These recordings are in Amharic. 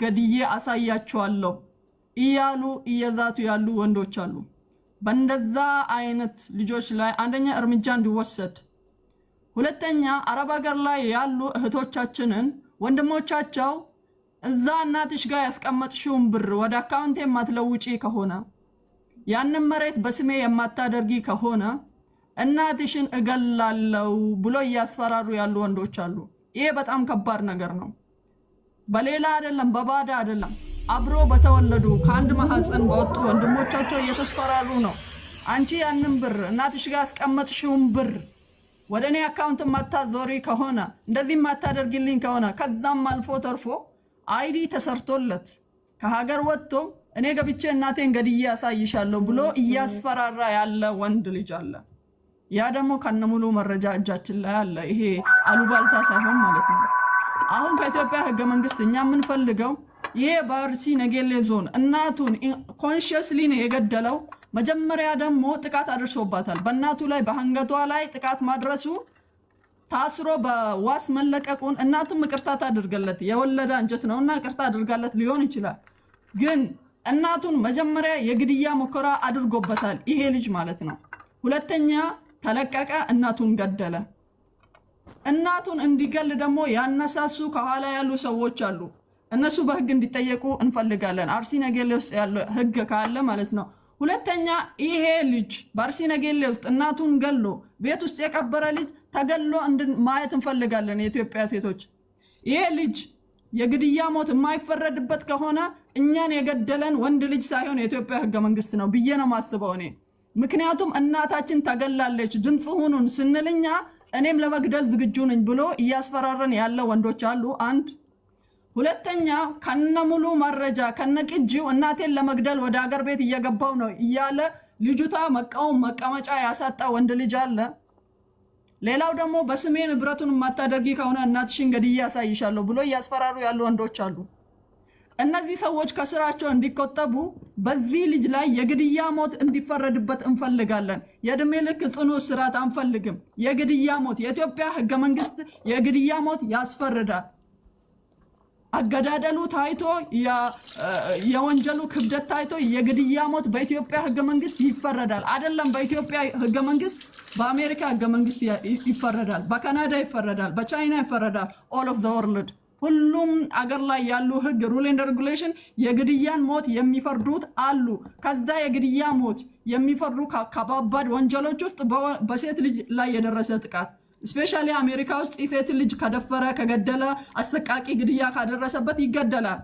ገድዬ አሳያቸዋለሁ እያሉ እየዛቱ ያሉ ወንዶች አሉ። በእንደዛ አይነት ልጆች ላይ አንደኛ እርምጃ እንዲወሰድ፣ ሁለተኛ አረብ ሀገር ላይ ያሉ እህቶቻችንን ወንድሞቻቸው እዛ እናትሽ ጋር ያስቀመጥሽውን ብር ወደ አካውንቴ የማትለውጪ ከሆነ ያንን መሬት በስሜ የማታደርጊ ከሆነ እናትሽን እገላለሁ ብሎ እያስፈራሩ ያሉ ወንዶች አሉ። ይሄ በጣም ከባድ ነገር ነው። በሌላ አይደለም፣ በባዳ አይደለም፣ አብሮ በተወለዱ ከአንድ ማህፀን በወጡ ወንድሞቻቸው እየተስፈራሩ ነው። አንቺ ያንን ብር እናትሽ ጋር ያስቀመጥሽውን ብር ወደኔ አካውንት ማታዞሪ ከሆነ እንደዚህ ማታደርጊልኝ ከሆነ ከዛም አልፎ ተርፎ አይዲ ተሰርቶለት ከሀገር ወጥቶ እኔ ገብቼ እናቴን ገድዬ ያሳይሻለሁ ብሎ እያስፈራራ ያለ ወንድ ልጅ አለ። ያ ደግሞ ከነሙሉ መረጃ እጃችን ላይ አለ። ይሄ አሉባልታ ሳይሆን ማለት ነው። አሁን ከኢትዮጵያ ህገ መንግስት እኛ የምንፈልገው ይሄ በአርሲ ነገሌ ዞን እናቱን ኮንሺየስሊ ነው የገደለው። መጀመሪያ ደግሞ ጥቃት አድርሶባታል። በእናቱ ላይ በአንገቷ ላይ ጥቃት ማድረሱ ታስሮ በዋስ መለቀቁን እናቱም ይቅርታ ታድርገለት፣ የወለደ አንጀት ነውና ይቅርታ አድርጋለት ሊሆን ይችላል። ግን እናቱን መጀመሪያ የግድያ ሙከራ አድርጎበታል ይሄ ልጅ ማለት ነው። ሁለተኛ ተለቀቀ፣ እናቱን ገደለ። እናቱን እንዲገል ደግሞ ያነሳሱ ከኋላ ያሉ ሰዎች አሉ። እነሱ በህግ እንዲጠየቁ እንፈልጋለን። አርሲ ነገሌ ውስጥ ያለው ህግ ካለ ማለት ነው። ሁለተኛ ይሄ ልጅ በአርሲ ነገሌ ውስጥ እናቱን ገሎ ቤት ውስጥ የቀበረ ልጅ ተገሎ ማየት እንፈልጋለን። የኢትዮጵያ ሴቶች ይሄ ልጅ የግድያ ሞት የማይፈረድበት ከሆነ እኛን የገደለን ወንድ ልጅ ሳይሆን የኢትዮጵያ ህገ መንግስት ነው ብዬ ነው ማስበው እኔ። ምክንያቱም እናታችን ተገላለች ድምጽ ሁኑን ስንልኛ እኔም ለመግደል ዝግጁ ነኝ ብሎ እያስፈራረን ያለ ወንዶች አሉ። አንድ ሁለተኛ ከነሙሉ መረጃ ከነቅጂው እናቴን ለመግደል ወደ ሀገር ቤት እየገባው ነው እያለ ልጅቷ መቃወም መቀመጫ ያሳጣ ወንድ ልጅ አለ። ሌላው ደግሞ በስሜ ንብረቱን ማታደርጊ ከሆነ እናትሽን ገድዬ ያሳይሻለሁ ብሎ እያስፈራሩ ያሉ ወንዶች አሉ። እነዚህ ሰዎች ከስራቸው እንዲቆጠቡ በዚህ ልጅ ላይ የግድያ ሞት እንዲፈረድበት እንፈልጋለን። የእድሜ ልክ ጽኑ እስራት አንፈልግም። የግድያ ሞት የኢትዮጵያ ህገ መንግስት የግድያ ሞት ያስፈርዳል። አገዳደሉ ታይቶ የወንጀሉ ክብደት ታይቶ የግድያ ሞት በኢትዮጵያ ህገ መንግስት ይፈረዳል። አይደለም በኢትዮጵያ ህገ መንግስት በአሜሪካ ህገ መንግስት ይፈረዳል፣ በካናዳ ይፈረዳል፣ በቻይና ይፈረዳል። ኦል ኦፍ ዘ ወርልድ ሁሉም አገር ላይ ያሉ ህግ ሩል ኤንድ ሬጉሌሽን የግድያን ሞት የሚፈርዱት አሉ። ከዛ የግድያ ሞት የሚፈርዱ ከባባድ ወንጀሎች ውስጥ በሴት ልጅ ላይ የደረሰ ጥቃት ስፔሻሊ አሜሪካ ውስጥ ሴት ልጅ ከደፈረ ከገደለ አሰቃቂ ግድያ ካደረሰበት ይገደላል።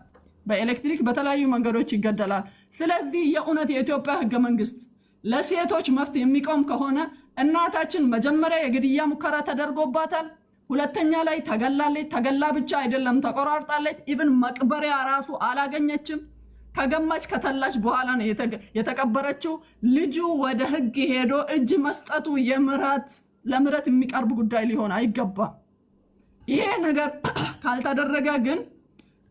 በኤሌክትሪክ በተለያዩ መንገዶች ይገደላል። ስለዚህ የእውነት የኢትዮጵያ ህገ መንግስት ለሴቶች መብት የሚቆም ከሆነ እናታችን መጀመሪያ የግድያ ሙከራ ተደርጎባታል። ሁለተኛ ላይ ተገላለች። ተገላ ብቻ አይደለም ተቆራርጣለች። ኢቭን መቅበሪያ ራሱ አላገኘችም። ከገማች ከተላች በኋላ ነው የተቀበረችው። ልጁ ወደ ህግ ሄዶ እጅ መስጠቱ ለምረት የሚቀርብ ጉዳይ ሊሆን አይገባም። ይሄ ነገር ካልተደረገ ግን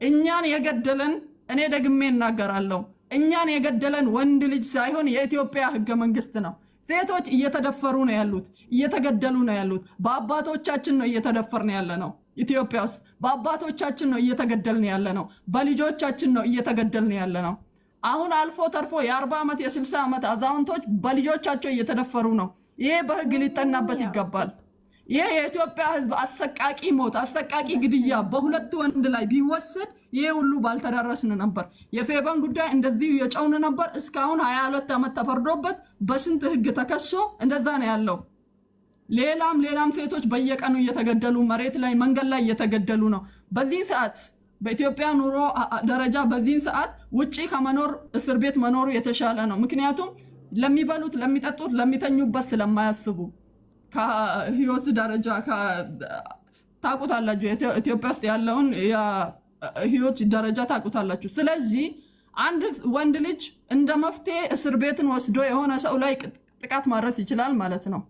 እኛን የገደለን እኔ ደግሜ እናገራለሁ፣ እኛን የገደለን ወንድ ልጅ ሳይሆን የኢትዮጵያ ህገ መንግስት ነው። ሴቶች እየተደፈሩ ነው ያሉት፣ እየተገደሉ ነው ያሉት። በአባቶቻችን ነው እየተደፈርን ያለ ነው። ኢትዮጵያ ውስጥ በአባቶቻችን ነው እየተገደልን ያለ ነው። በልጆቻችን ነው እየተገደልን ያለ ነው። አሁን አልፎ ተርፎ የ40 ዓመት የ60 ዓመት አዛውንቶች በልጆቻቸው እየተደፈሩ ነው። ይሄ በህግ ሊጠናበት ይገባል። ይሄ የኢትዮጵያ ህዝብ አሰቃቂ ሞት አሰቃቂ ግድያ በሁለት ወንድ ላይ ቢወሰድ ይሄ ሁሉ ባልተዳረስን ነበር። የፌበን ጉዳይ እንደዚህ የጨውን ነበር። እስካሁን 22 ዓመት ተፈርዶበት በስንት ህግ ተከሶ እንደዛ ነው ያለው። ሌላም ሴቶች በየቀኑ እየተገደሉ መሬት ላይ መንገድ ላይ እየተገደሉ ነው። በዚህ ሰዓት በኢትዮጵያ ኑሮ ደረጃ በዚህ ሰዓት ውጪ ከመኖር እስር ቤት መኖሩ የተሻለ ነው። ምክንያቱም ለሚበሉት ለሚጠጡት ለሚተኙበት ስለማያስቡ ከህይወት ደረጃ ታቁታላችሁ። ኢትዮጵያ ውስጥ ያለውን ህይወት ደረጃ ታቁታላችሁ። ስለዚህ አንድ ወንድ ልጅ እንደ መፍትሄ እስር ቤትን ወስዶ የሆነ ሰው ላይ ጥቃት ማድረስ ይችላል ማለት ነው።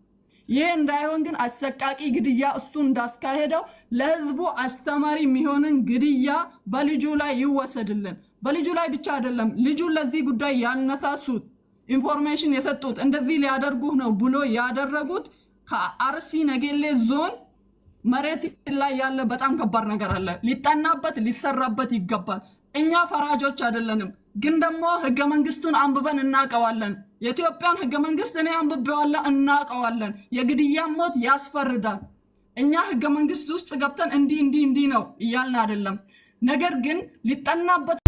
ይሄ እንዳይሆን ግን አሰቃቂ ግድያ እሱ እንዳስካሄደው ለህዝቡ አስተማሪ የሚሆንን ግድያ በልጁ ላይ ይወሰድልን። በልጁ ላይ ብቻ አይደለም፣ ልጁ ለዚህ ጉዳይ ያነሳሱት ኢንፎርሜሽን የሰጡት እንደዚህ ሊያደርጉ ነው ብሎ ያደረጉት ከአርሲ ነገሌ ዞን መሬት ላይ ያለ በጣም ከባድ ነገር አለ ሊጠናበት ሊሰራበት ይገባል እኛ ፈራጆች አይደለንም ግን ደግሞ ህገ መንግስቱን አንብበን እናቀዋለን የኢትዮጵያን ህገ መንግስት እኔ አንብቤዋለሁ እናቀዋለን የግድያ ሞት ያስፈርዳል እኛ ህገ መንግስት ውስጥ ገብተን እንዲ ነው ይያልን አይደለም ነገር ግን ሊጠናበት